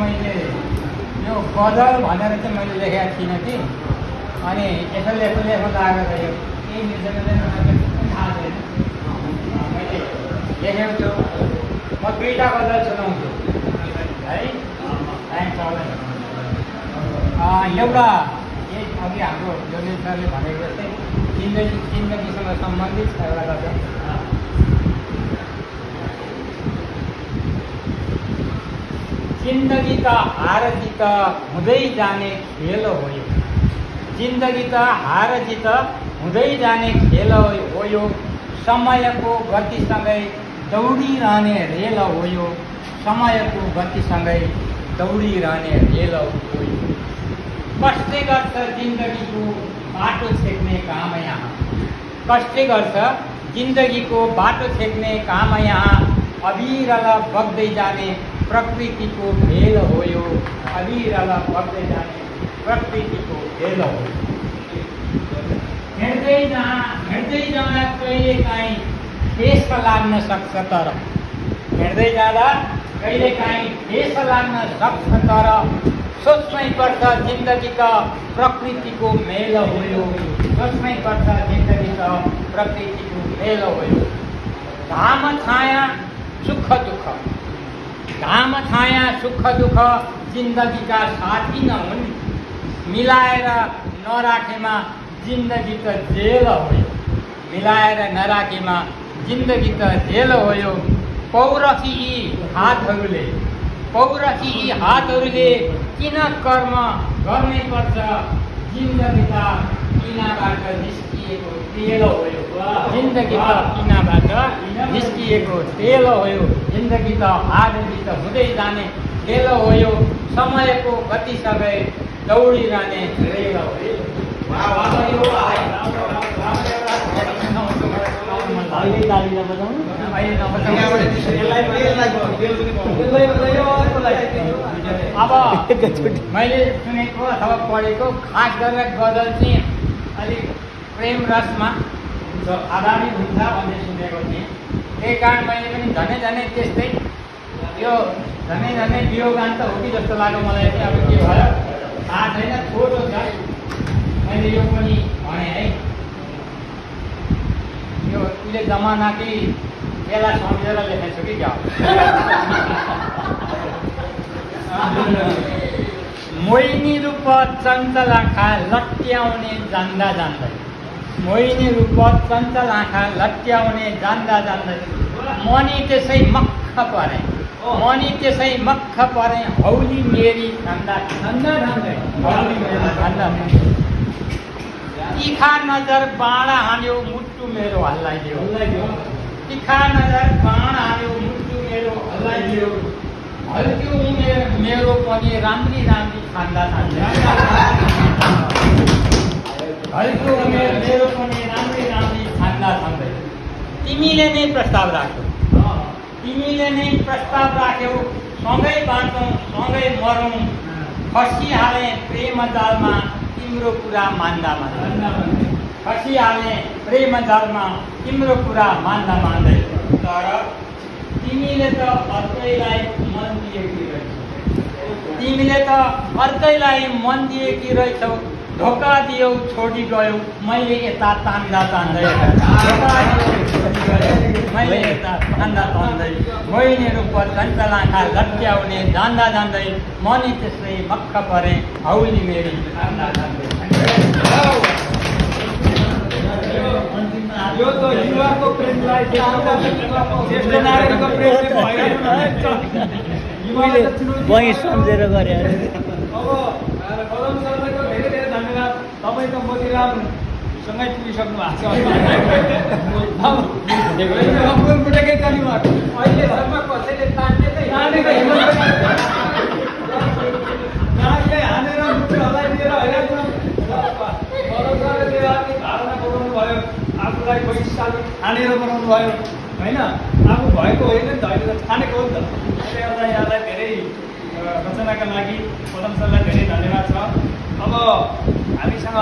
मैले यो गजल भनेर चाहिँ मैले लेखेको थिइनँ कि अनि यसो लेख्नु लागेर यो केही मिल्दैन थाहा छैन मैले लेखेको छु म 2टा गजल सुनाउँछु है टाइम चल्दैन एउटा यही अघि हाम्रो योगेश सरले भनेको जस्तै जिन्दगीसँग सम्बन्धित छ एउटा गजल जिन्दगी त हार जित हुँदै जाने खेल हो यो जिन्दगी त हार जित हुँदै जाने खेल हो यो समयको गतिसँगै दौडिरहने रेल हो यो समयको गतिसँगै दौडिरहने रेल हो यो कसले गर्छ जिन्दगीको बाटो छेक्ने काम यहाँ कसले गर्छ जिन्दगीको बाटो छेक्ने काम यहाँ अविरल बग्दै जाने प्रकृतिको खेल हो यो अविरल बग्दै जाने प्रकृतिको खेल हो हिँड्दै जाँदा कहिलेकाहीँ ठेस लाग्न सक्छ तर हिँड्दै जाँदा कहिलेकाहीँ ठेस लाग्न सक्छ तर सोच्नै पर्छ जिन्दगी त प्रकृतिको मेल हो यो सोच्नै पर्छ जिन्दगी त प्रकृतिको मेल हो यो घाम छाया सुख दुःख घाम छाया सुख दुःख जिन्दगीका साथी नहुन् मिलाएर नराखेमा जिन्दगी त जेल हो यो मिलाएर नराखेमा जिन्दगी त जेल हो यो पौरखी यी हातहरूले किन कर्म गर्नै पर्छ जिन्दगी त किनाबाट निस्किएको तेल हो यो जिन्दगी त किनाबाट निस्किएको तेल हो यो जिन्दगी त हार जित हुँदै जाने खेल हो यो समयको गतिसँगै दौडिरहने रेल हो यो अब मैले सुनेको अथवा पढेको खास गरेर गजल चाहिँ अलिक प्रेम रसमा आधारित हुन्छ भन्ने सुनेको थिएँ त्यही कारण मैले पनि झनै त्यस्तै यो झनै वियोगान त हो कि जस्तो लाग्यो मलाई चाहिँ अब के भयो थाहा छैन छोटो छ मैले यो पनि भने है यो उहिले जमानाकै बेला सम्झेर लेखेको छु कि क्या मोहिनी रूप चञ्चल आँखा लट्याउने जान्दा जान्दै मोहिनी रूप चञ्चल आँखा लट्याउने जान्दा जान्दै मनी त्यसै मक्ख परे हौली मेरी खान्दा तिखा नजर बाँडा हान्यो मुट्टु मेरो हल्लाइदियो तिखा नजर बाँडा हान्यो मुट्टु मेरो हल्लाइदियो हल्क्यो उमेर मेरो पनि राम्री खान्दा हल्क्यो उमेर मेरो पनि राम्री खान्दै तिमीले नै प्रस्ताव राख्यौ सँगै बाँचौँ सँगै मरौँ खसिहाले प्रेम जालमा तिम्रो कुरा मान्दा तिम्रो कुरा मान्दै तर तिमीले त अर्कैलाई मन दिएकी रहेछौ धोका दियौ छोडी गयौ मैले यता तान्दै मोहिनी रूप चञ्चल आँखा लट्याउने जान्दै मनी त्यसै मक्ख परे हौली मेरी यो त युवाको प्रेमलाई ज्येष्ठ नागरिकको प्रेम वहीँ सम्झेर गरे अब कदम सरलाई धेरै धन्यवाद तपाईँ त मोतीरामसँगै पुगिसक्नु भएको छ अहिलेसम्म कसैले तानेकै हानेर मुख्य हल्लाइदिएर हैरान भावना बनाउनु भयो आफूलाई पैसाले हानेर बनाउनु भयो होइन आफू भएको होइन नि त अहिले त ठानेको हो नि त त्यसले गर्दा यहाँलाई धेरै रचनाका लागि पदम सरलाई धेरै धन्यवाद छ। अब हामीसँग